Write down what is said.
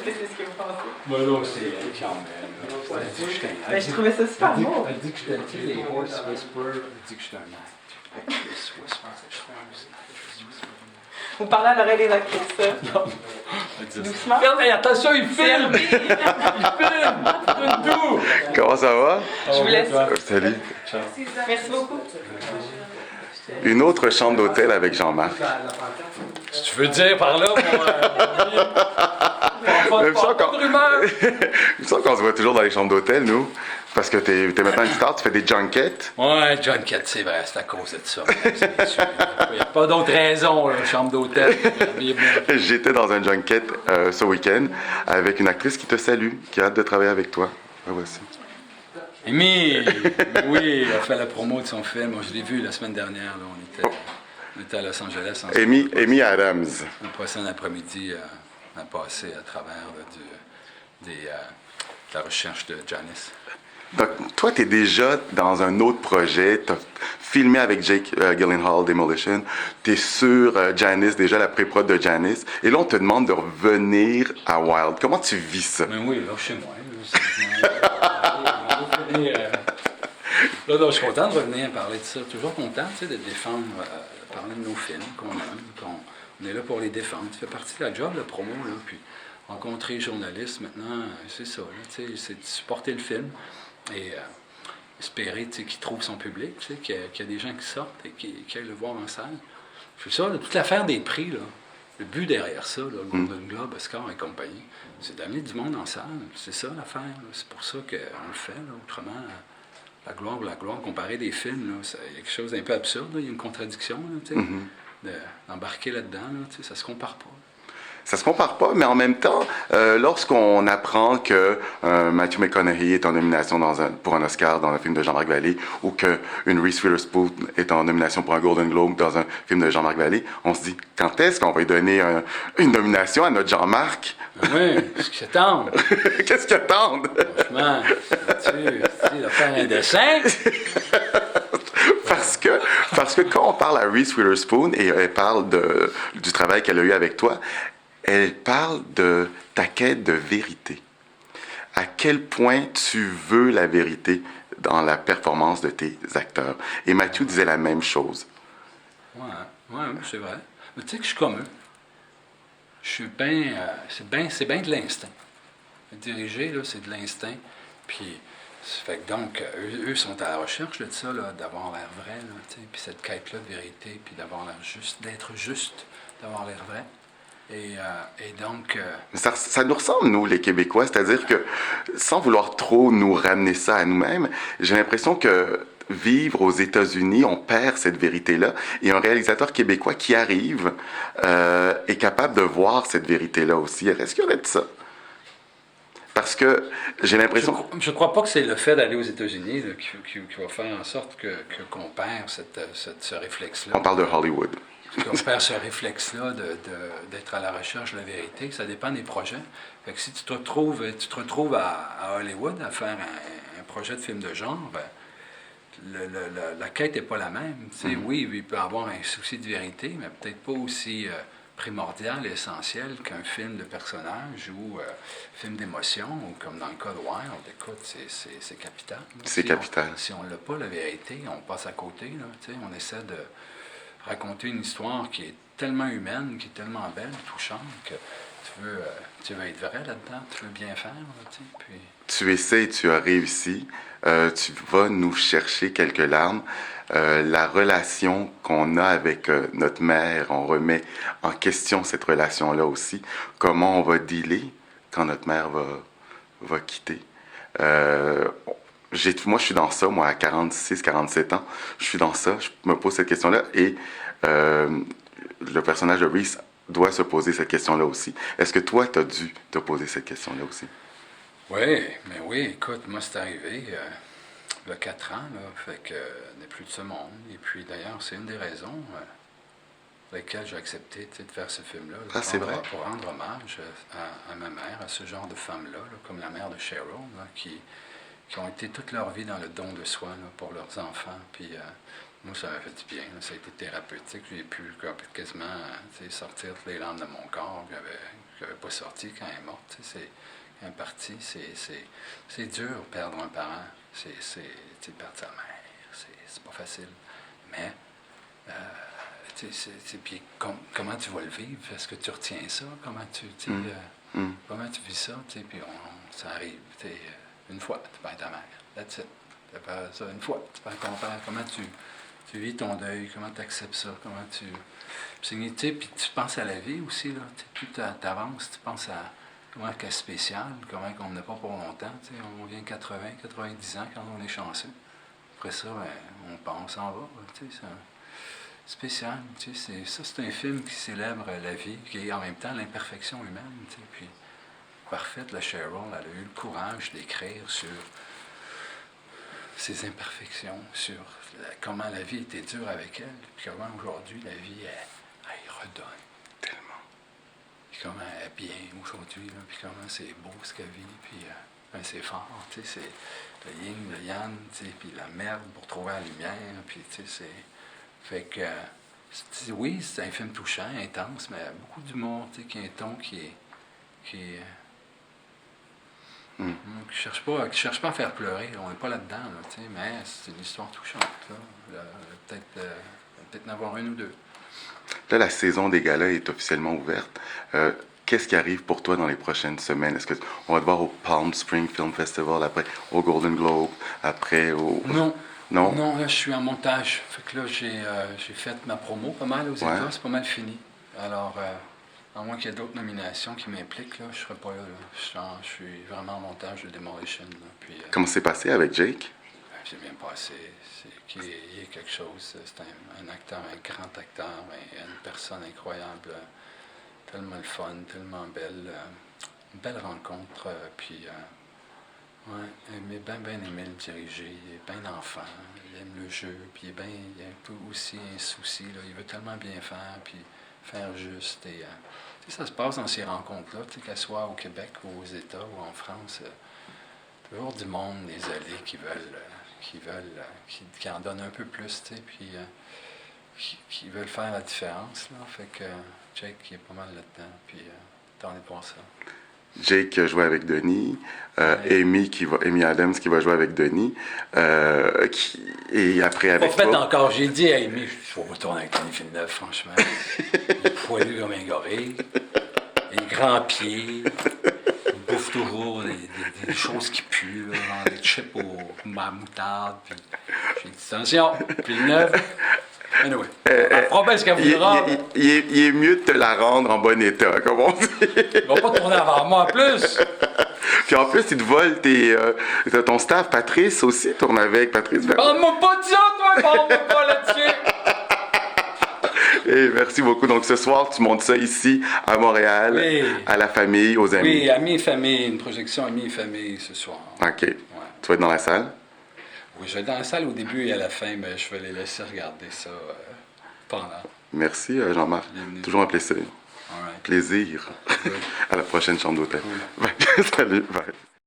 que c'est ce que vous pensez. Moi, non, c'est charmant. Je trouvais ça super beau. Elle dit que je suis les Horse Whisperer. Elle dit que je suis un actress whisperer. Vous parlez à l'oreille des actrices. Doucement. Hey, attention, il filme! Il filme! Tout! Comment ça va? Je vous laisse. Salut. Merci beaucoup. Une autre chambre d'hôtel avec Jean-Marc. Si tu veux dire par là, Il me semble qu'on se voit toujours dans les chambres d'hôtel, nous. Parce que t'es maintenant une star, tu fais des junkets. Ouais, junket, c'est vrai, c'est à cause de ça. Il n'y a pas d'autre raison, là, chambre d'hôtel. J'étais dans un junket ce week-end avec une actrice qui te salue, qui a hâte de travailler avec toi. La voici. Amy, oui, elle a fait la promo de son film. Moi, je l'ai vu la semaine dernière. Là, on était à Los Angeles. Amy Adams. Le prochain après-midi, on a passé à travers de la recherche de Janice. Donc, toi, tu es déjà dans un autre projet. Tu as filmé avec Jake Gyllenhaal, Demolition. Tu es sur Janice, déjà la pré-prod de Janice. Et là, on te demande de revenir à Wild. Comment tu vis ça? Mais oui, là, chez moi. Là, je suis content de revenir parler de ça. Toujours content, tu sais, de défendre, parler de nos films qu'on aime. On est là pour les défendre. Ça fait partie de la job, la promo, là. Puis rencontrer les journalistes, maintenant, c'est ça, là, tu sais, c'est de supporter le film. Et espérer qu'il trouve son public, qu'il y a des gens qui sortent et qui aillent le voir en salle. C'est ça, là, toute l'affaire des prix, là, le but derrière ça, là, le Golden Globe, Oscar et compagnie, c'est d'amener du monde en salle. C'est ça l'affaire. C'est pour ça qu'on le fait. Là. Autrement, la gloire, comparer des films, il y a quelque chose d'un peu absurde. Il y a une contradiction là, d'embarquer là-dedans. Là, ça ne se compare pas. Ça se compare pas, mais en même temps, lorsqu'on apprend que Matthew McConaughey est en nomination pour un Oscar dans un film de Jean-Marc Vallée, ou qu'une Reese Witherspoon est en nomination pour un Golden Globe dans un film de Jean-Marc Vallée, on se dit, quand est-ce qu'on va lui donner une nomination à notre Jean-Marc? Oui, qu'est-ce qu'ils attendent? Qu'est-ce qu'ils attendent? Franchement, tu vas faire un dessin? Parce que quand on parle à Reese Witherspoon et elle parle du travail qu'elle a eu avec toi, elle parle de ta quête de vérité. À quel point tu veux la vérité dans la performance de tes acteurs. Et Matthew disait la même chose. Oui, c'est vrai. Mais tu sais que je suis comme eux. Je suis bien... c'est bien de l'instinct. Diriger, là, c'est de l'instinct. Puis, fait que donc, eux sont à la recherche de ça, là, d'avoir l'air vrai, là, puis cette quête-là de vérité, puis d'avoir l'air juste, d'être juste, d'avoir l'air vrai. Et donc... Ça nous ressemble, nous, les Québécois, c'est-à-dire que, sans vouloir trop nous ramener ça à nous-mêmes, j'ai l'impression que vivre aux États-Unis, on perd cette vérité-là, et un réalisateur québécois qui arrive est capable de voir cette vérité-là aussi. Est-ce qu'il y aurait de ça? Parce que j'ai l'impression... Je ne crois pas que c'est le fait d'aller aux États-Unis là, qui va faire en sorte qu'on perd ce réflexe-là. On parle de Hollywood. Qu'on perd ce réflexe-là d'être à la recherche de la vérité, ça dépend des projets. Fait que si tu te retrouves à Hollywood à faire un projet de film de genre, la quête n'est pas la même. Oui, il peut y avoir un souci de vérité, mais peut-être pas aussi primordial et essentiel qu'un film de personnage ou film d'émotion, ou comme dans le cas de Wild. Écoute, c'est capital. C'est capital. Si on n'a pas la vérité, on passe à côté. Là, on essaie de raconter une histoire qui est tellement humaine, qui est tellement belle, touchante, que tu veux être vrai là-dedans, tu veux bien faire. Là, puis... Tu essaies, tu as réussi. Tu vas nous chercher quelques larmes. La relation qu'on a avec notre mère, on remet en question cette relation-là aussi. Comment on va dealer quand notre mère va quitter. Moi, je suis dans ça, moi, à 46, 47 ans. Je suis dans ça, je me pose cette question-là. Et le personnage de Reese doit se poser cette question-là aussi. Est-ce que toi, tu as dû te poser cette question-là aussi? Oui, mais oui, écoute, moi, c'est arrivé il y a 4 ans, là, fait que n'est plus de ce monde. Et puis, d'ailleurs, c'est une des raisons pour lesquelles j'ai accepté de faire ce film-là. C'est vrai. Pour rendre hommage à ma mère, à ce genre de femmes-là, là, comme la mère de Cheryl, là, qui ont été toute leur vie dans le don de soi là, pour leurs enfants. Puis moi, ça m'a fait du bien. Là, ça a été thérapeutique. J'ai pu quasiment sortir toutes les larmes de mon corps. J'avais qui n'avait pas sorti quand elle est morte. Tu sais, quand elle est partie, c'est dur perdre un parent. Perdre sa mère, c'est pas facile. Mais, puis comment tu vas le vivre? Est-ce que tu retiens ça? Comment comment tu vis ça? Puis ça arrive. Une fois, tu perds ta mère. That's it. Tu perds ça une fois. Tu perds ton père. Comment tu vis ton deuil? Comment tu acceptes ça? Comment tu... Puis tu penses à la vie aussi. Là, plus tu avances, tu penses à comment c'est spécial, comment on n'a pas pour longtemps. On vient 80, 90 ans quand on est chanceux. Après ça, on s'en va. C'est spécial. C'est un film qui célèbre la vie, qui est en même temps l'imperfection humaine. Puis, parfaite, la Cheryl, elle a eu le courage d'écrire sur ses imperfections, sur comment la vie était dure avec elle, puis comment aujourd'hui la vie, elle redonne tellement. Puis comment elle est bien aujourd'hui, puis comment c'est beau ce qu'elle vit, puis c'est fort, c'est le yin, le yang, puis la merde pour trouver la lumière, puis c'est... Fait que, oui, c'est un film touchant, intense, mais beaucoup d'humour, qui a un ton qui est qui ne cherche pas à faire pleurer. On n'est pas là-dedans, mais c'est une histoire touchante. Peut-être en avoir une ou deux. Là, la saison des galas est officiellement ouverte. Qu'est-ce qui arrive pour toi dans les prochaines semaines? Est-ce qu'on va te voir au Palm Spring Film Festival, après au Golden Globe, après au... Non. Non? Non, là, je suis en montage. Fait que là, j'ai fait ma promo pas mal aux États. C'est pas mal fini. Alors... à moins qu'il y ait d'autres nominations qui m'impliquent, là, je ne serai pas là. Je suis vraiment en montage de Demolition. Là, puis, comment c'est passé avec Jake? C'est bien passé. Il y a quelque chose. C'est un acteur, un grand acteur, une personne incroyable. Tellement le fun, tellement belle. Une belle rencontre. Puis, il est bien aimé le diriger. Il est bien enfant. Il aime le jeu. Puis, il y a un peu aussi un souci. Là. Il veut tellement bien faire. Puis, faire juste. Et, ça se passe dans ces rencontres-là, qu'elles soient au Québec ou aux États ou en France. Toujours du monde, des alliés qui en donnent un peu plus, puis qui veulent faire la différence. Là. Fait que Jake, il est pas mal là-dedans, puis t'en es pour ça. Jake qui a joué avec Denis, Amy Adams qui va jouer avec Denis, et après avec toi. Pas fait encore, j'ai dit à Amy, je vais retourner avec Denis Villeneuve, franchement. Il est poilu comme un gorille, il est grand pied, il bouffe toujours des choses qui puent, là, genre des chips à moutarde, puis j'ai dit attention, Villeneuve. Anyway, la promesse qu'elle voudra. Il est mieux de te la rendre en bon état, comme on dit. Il va pas tourner avant moi en plus. Puis en plus, il te vole ton staff. Patrice aussi tourne avec Patrice Vermette. Parle-moi pas de ça, toi! Parle-moi pas là-dessus! Et merci beaucoup. Donc ce soir, tu montes ça ici, à Montréal, oui. À la famille, aux amis. Oui, amis et famille. Une projection amis et famille ce soir. OK. Ouais. Tu vas être dans la salle? Oui, je vais être dans la salle au début et à la fin, mais je vais les laisser regarder ça pendant. Merci, Jean-Marc. Bienvenue. Toujours un plaisir. All right. Plaisir. À la prochaine chambre d'hôtel. Cool. Salut. Bye.